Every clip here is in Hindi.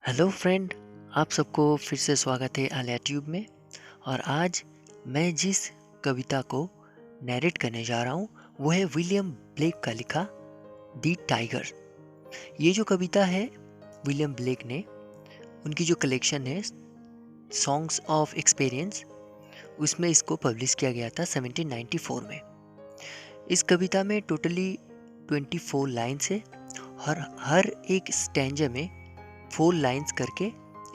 हेलो फ्रेंड, आप सबको फिर से स्वागत है आलिया ट्यूब में। और आज मैं जिस कविता को नैरेट करने जा रहा हूँ वो है विलियम ब्लेक का लिखा दी टाइगर। ये जो कविता है विलियम ब्लेक ने, उनकी जो कलेक्शन है सॉन्ग्स ऑफ एक्सपीरियंस, उसमें इसको पब्लिश किया गया था 1794 में। इस कविता में टोटली 24 लाइन्स है। हर एक स्टैंजा में 4 लाइन्स करके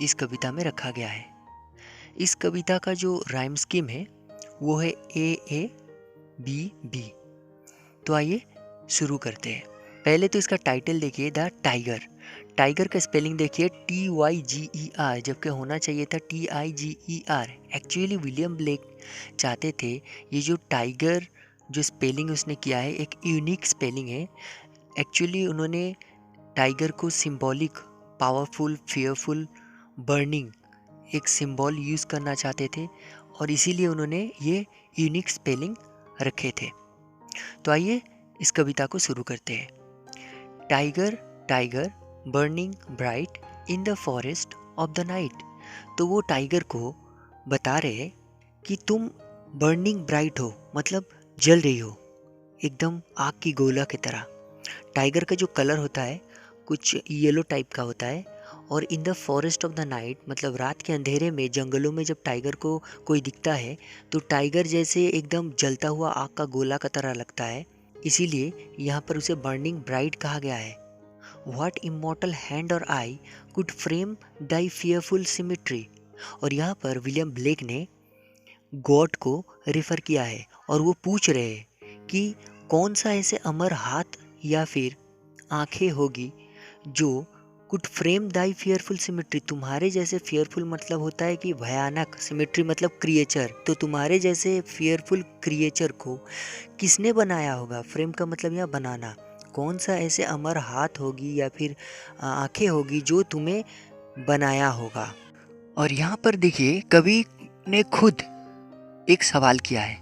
इस कविता में रखा गया है। इस कविता का जो राइम स्कीम है वो है ए ए बी बी। तो आइए शुरू करते हैं। पहले तो इसका टाइटल देखिए, द टाइगर। टाइगर का स्पेलिंग देखिए TYGER, जबकि होना चाहिए था TIGER। एक्चुअली विलियम ब्लेक चाहते थे ये जो टाइगर जो स्पेलिंग उसने किया है एक यूनिक स्पेलिंग है। एक्चुअली उन्होंने टाइगर को सिंबॉलिक, पावरफुल, फियरफुल, बर्निंग एक सिंबल यूज़ करना चाहते थे और इसीलिए उन्होंने ये यूनिक स्पेलिंग रखे थे। तो आइए इस कविता को शुरू करते हैं। Tiger tiger burning bright in the forest of the night. तो वो टाइगर को बता रहे हैं कि तुम बर्निंग ब्राइट हो, मतलब जल रही हो एकदम आग की गोला की तरह। टाइगर का जो कलर होता है कुछ येलो टाइप का होता है। और इन the forest of the night मतलब रात के अंधेरे में, जंगलों में जब टाइगर को कोई दिखता है तो टाइगर जैसे एकदम जलता हुआ आग का गोला का तरह लगता है। इसीलिए यहाँ पर उसे बर्निंग ब्राइट कहा गया है। What immortal hand or I could frame Dai fearful symmetry. और यहाँ पर विलियम ब्लेक ने गॉड को रेफर किया है और वो पूछ रहे हैं कि कौन सा ऐसे अमर हाथ या फिर आंखें होगी जो could frame Dai fearful symmetry. तुम्हारे जैसे फियरफुल मतलब होता है कि भयानक, सिमेट्री मतलब क्रिएचर, तो तुम्हारे जैसे फियरफुल क्रिएचर को किसने बनाया होगा। फ्रेम का मतलब यहाँ बनाना। कौन सा ऐसे अमर हाथ होगी या फिर आंखें होगी जो तुम्हें बनाया होगा। और यहाँ पर देखिए कवि ने खुद एक सवाल किया है।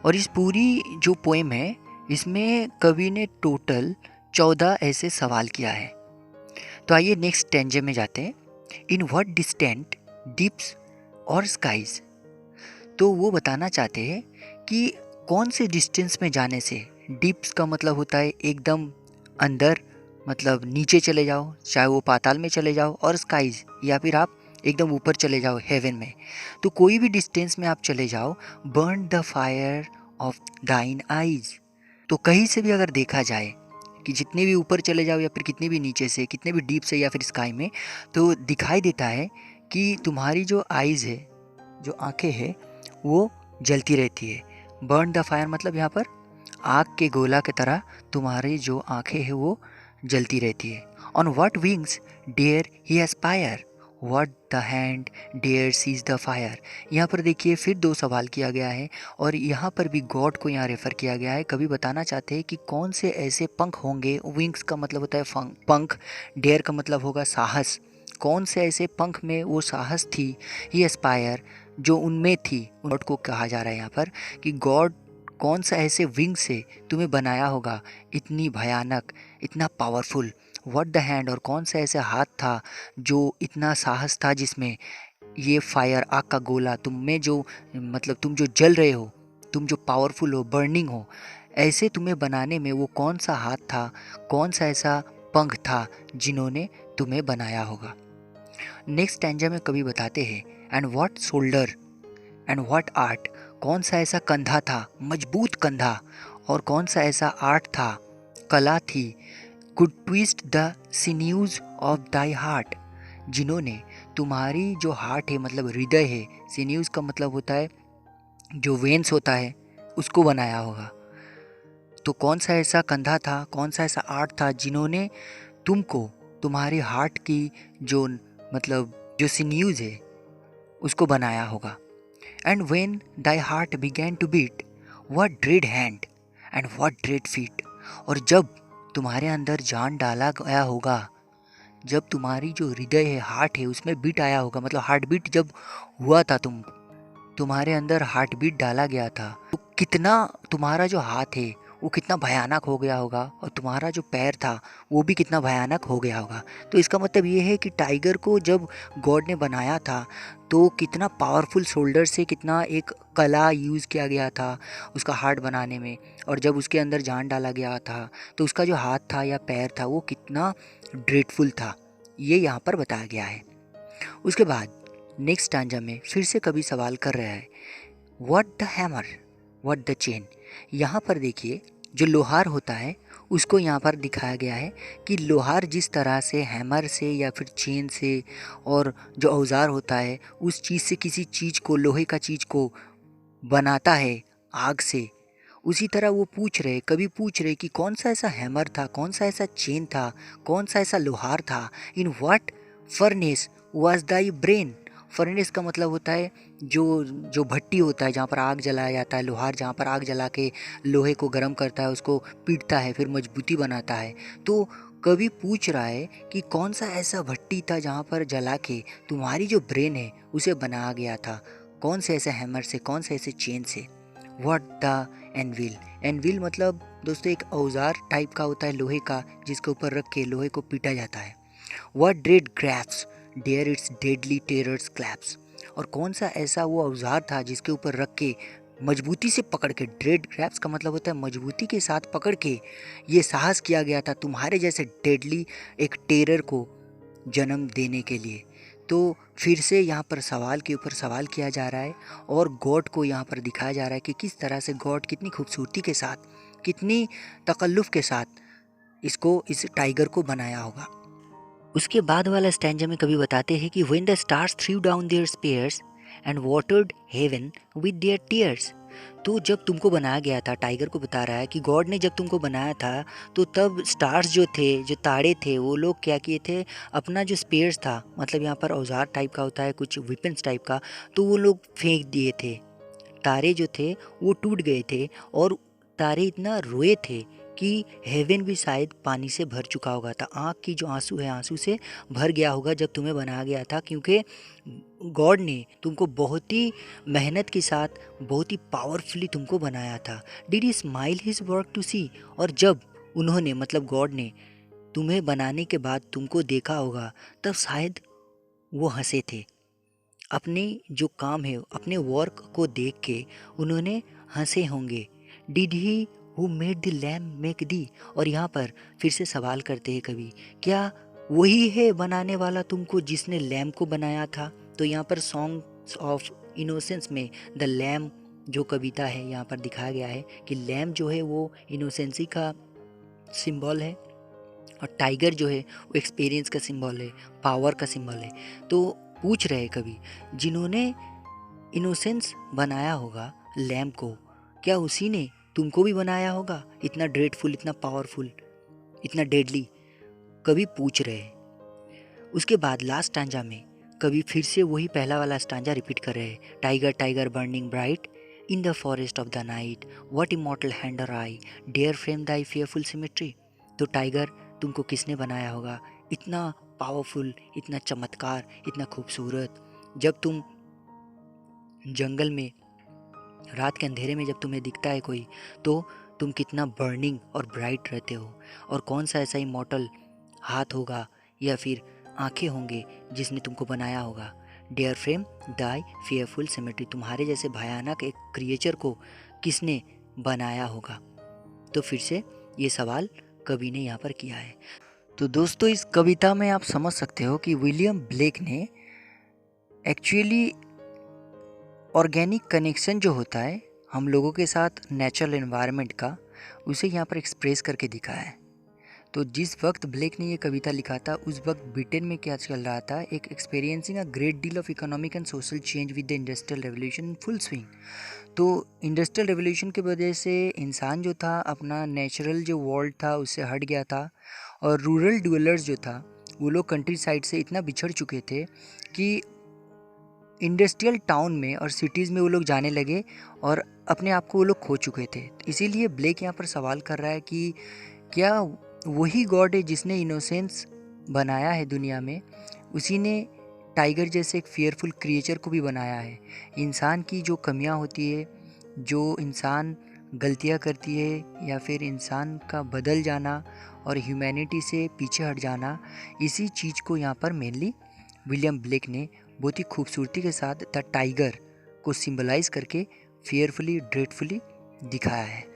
और इस पूरी जो पोएम है इसमें कवि ने टोटल 14 ऐसे सवाल किया है। तो आइए नेक्स्ट स्टैंजे में जाते हैं। इन व्हाट डिस्टेंट डीप्स और स्काइज। तो वो बताना चाहते हैं कि कौन से डिस्टेंस में जाने से, डीप्स का मतलब होता है एकदम अंदर, मतलब नीचे चले जाओ, चाहे वो पाताल में चले जाओ, और स्काइज या फिर आप एकदम ऊपर चले जाओ हेवन में। तो कोई भी डिस्टेंस में आप चले जाओ, बर्न द फायर ऑफ दाइन आइज। तो कहीं से भी अगर देखा जाए कि जितने भी ऊपर चले जाओ या फिर कितने भी नीचे से, कितने भी डीप से या फिर स्काई में, तो दिखाई देता है कि तुम्हारी जो आइज़ है, जो आंखें हैं, वो जलती रहती है। बर्न द फायर मतलब यहाँ पर आग के गोला की तरह तुम्हारी जो आंखें हैं वो जलती रहती है। On what wings dare he aspire, what the hand dare seize the fire. यहाँ पर देखिए फिर 2 सवाल किया गया है और यहाँ पर भी गॉड को यहाँ रेफर किया गया है। कभी बताना चाहते हैं कि कौन से ऐसे पंख होंगे, विंग्स का मतलब होता है पंख, डेयर का मतलब होगा साहस। कौन से ऐसे पंख में वो साहस थी, ही एस्पायर जो उनमें थी। गॉड को कहा जा रहा है यहाँ पर कि गॉड कौन सा ऐसे विंग से तुम्हें बनाया होगा, इतनी भयानक, इतना पावरफुल। व्हाट द हैंड, और कौन सा ऐसा हाथ था जो इतना साहस था जिसमें ये फायर, आग का गोला, तुम में जो, मतलब तुम जो जल रहे हो, तुम जो पावरफुल हो, बर्निंग हो, ऐसे तुम्हें बनाने में वो कौन सा हाथ था, कौन सा ऐसा पंख था जिन्होंने तुम्हें बनाया होगा। नेक्स्ट स्टैंजा में कवि बताते हैं and what shoulder and what art. कौन सा ऐसा कंधा था, मजबूत कंधा, और कौन सा ऐसा आर्ट था, कला थी, could twist the sinews of thy heart, जिन्होंने तुम्हारी जो हार्ट है मतलब हृदय है, सिन्यूज का मतलब होता है जो वेन्स होता है, उसको बनाया होगा। तो कौन सा ऐसा कंधा था, कौन सा ऐसा आर्ट था जिन्होंने तुमको, तुम्हारी हार्ट की जो, मतलब जो सिन्यूज है, उसको बनाया होगा। And when thy heart began to beat, what dread hand and what dread feet. और जब तुम्हारे अंदर जान डाला गया होगा, जब तुम्हारी जो हृदय है, हार्ट है, उसमें बीट आया होगा, मतलब हार्ट बीट जब हुआ था, तुम्हारे अंदर हार्ट बीट डाला गया था, तो कितना तुम्हारा जो हाथ है वो कितना भयानक हो गया होगा, और तुम्हारा जो पैर था वो भी कितना भयानक हो गया होगा। तो इसका मतलब ये है कि टाइगर को जब गॉड ने बनाया था तो कितना पावरफुल शोल्डर से कितना एक कला यूज़ किया गया था उसका हार्ट बनाने में, और जब उसके अंदर जान डाला गया था तो उसका जो हाथ था या पैर था वो कितना ड्रेडफुल था, ये यहाँ पर बताया गया है। उसके बाद नेक्स्ट स्टैंजा में फिर से कवि सवाल कर रहा है, what the hammer, what the chain. यहाँ पर देखिए जो लोहार होता है उसको यहाँ पर दिखाया गया है कि लोहार जिस तरह से हैमर से या फिर चेन से और जो औजार होता है उस चीज़ से किसी चीज़ को, लोहे का चीज़ को बनाता है आग से, उसी तरह वो पूछ रहे, कभी पूछ रहे कि कौन सा ऐसा हैमर था, कौन सा ऐसा चेन था, कौन सा ऐसा लोहार था, in what furnace was thy brain. Furnace का मतलब होता है जो जो भट्टी होता है जहाँ पर आग जलाया जाता है, लोहार जहाँ पर आग जला के लोहे को गर्म करता है, उसको पीटता है, फिर मजबूती बनाता है। तो कवि पूछ रहा है कि कौन सा ऐसा भट्टी था जहाँ पर जला के तुम्हारी जो ब्रेन है उसे बनाया गया था, कौन से ऐसे हैमर से, कौन से ऐसे चेन से। व्हाट द एनविल, एनविल मतलब दोस्तों एक औजार टाइप का होता है लोहे का, जिसके ऊपर रख के लोहे को पीटा जाता है। What dread grasp dare its deadly terrors clasp, और कौन सा ऐसा वो औजार था जिसके ऊपर रख के मजबूती से पकड़ के, ड्रेड ग्रैप्स का मतलब होता है मजबूती के साथ पकड़ के ये साहस किया गया था तुम्हारे जैसे डेडली एक टेरर को जन्म देने के लिए। तो फिर से यहाँ पर सवाल के ऊपर सवाल किया जा रहा है और गॉड को यहाँ पर दिखाया जा रहा है कि किस तरह से गॉड कितनी खूबसूरती के साथ, कितनी तकल्लुफ़ के साथ इस टाइगर को बनाया होगा। उसके बाद वाला स्टैंजा में कभी बताते हैं कि when the stars threw down their spears and watered heaven with their tears. तो जब तुमको बनाया गया था, टाइगर को बता रहा है कि गॉड ने जब तुमको बनाया था तो तब स्टार्स जो थे, जो तारे थे, वो लोग क्या किए थे, अपना जो स्पेयर्स था, मतलब यहाँ पर औजार टाइप का होता है, कुछ वेपन्स टाइप का, तो वो लोग फेंक दिए थे। तारे जो थे वो टूट गए थे और तारे इतना रोए थे कि हेवन भी शायद पानी से भर चुका होगा था, आँख की जो आंसू है आंसू से भर गया होगा जब तुम्हें बनाया गया था, क्योंकि गॉड ने तुमको बहुत ही मेहनत के साथ, बहुत ही पावरफुली तुमको बनाया था। Did he smile his work to see, और जब उन्होंने मतलब गॉड ने तुम्हें बनाने के बाद तुमको देखा होगा तब शायद वो हंसे थे, अपने जो काम है, अपने वर्क को देख के उन्होंने हंसे होंगे। Did he who made the lamp make the, और यहाँ पर फिर से सवाल करते हैं कवि, क्या वही है बनाने वाला तुमको जिसने लैम्प को बनाया था। तो यहाँ पर सॉन्ग्स ऑफ इनोसेंस में द लैम्प जो कविता है यहाँ पर दिखाया गया है कि लैम्प जो है वो इनोसेंसी का सिंबल है, और टाइगर जो है वो एक्सपीरियंस का सिंबल है, पावर का सिंबल है। तो पूछ रहे कवि, जिन्होंने इनोसेंस बनाया होगा लैम्प को, क्या उसी ने तुमको भी बनाया होगा, इतना ड्रेडफुल, इतना पावरफुल, इतना डेडली। कवि पूछ रहे। उसके बाद लास्ट स्टांजा में कवि फिर से वही पहला वाला स्टांजा रिपीट कर रहे हैं, tiger tiger burning bright in the forest of the night, what immortal hand or eye dare frame thy fearful symmetry. तो टाइगर तुमको किसने बनाया होगा, इतना पावरफुल, इतना चमत्कार, इतना खूबसूरत। जब तुम जंगल में रात के अंधेरे में जब तुम्हें दिखता है कोई, तो तुम कितना बर्निंग और ब्राइट रहते हो, और कौन सा ऐसा इमॉर्टल हाथ होगा या फिर आंखें होंगे जिसने तुमको बनाया होगा। Dare frame thy fearful symmetry, तुम्हारे जैसे भयानक एक क्रिएचर को किसने बनाया होगा। तो फिर से ये सवाल कवि ने यहाँ पर किया है। तो दोस्तों इस कविता में आप समझ सकते हो कि विलियम ब्लेक ने एक्चुअली ऑर्गेनिक कनेक्शन जो होता है हम लोगों के साथ नेचुरल एनवायरनमेंट का, उसे यहाँ पर एक्सप्रेस करके दिखाया है। तो जिस वक्त ब्लेक ने ये कविता लिखा था उस वक्त ब्रिटेन में क्या चल रहा था, एक experiencing a great deal of economic and social change with the industrial revolution in full swing. तो इंडस्ट्रियल रेवोल्यूशन की वजह से इंसान जो था अपना नेचुरल जो वर्ल्ड था उससे हट गया था, और रूरल डवेलर्स जो था वो लोग कंट्री साइड से इतना बिछड़ चुके थे कि इंडस्ट्रियल टाउन में और सिटीज़ में वो लोग जाने लगे और अपने आप को वो लोग खो चुके थे। इसीलिए ब्लेक यहाँ पर सवाल कर रहा है कि क्या वही गॉड है जिसने इनोसेंस बनाया है दुनिया में, उसी ने टाइगर जैसे एक फियरफुल क्रिएचर को भी बनाया है। इंसान की जो कमियां होती है, जो इंसान गलतियाँ करती है या फिर इंसान का बदल जाना और ह्यूमैनिटी से पीछे हट जाना, इसी चीज़ को यहाँ पर मेनली विलियम ब्लेक ने बहुत ही खूबसूरती के साथ द टाइगर को सिंबलाइज करके फेयरफुली ड्रेडफुली दिखाया है।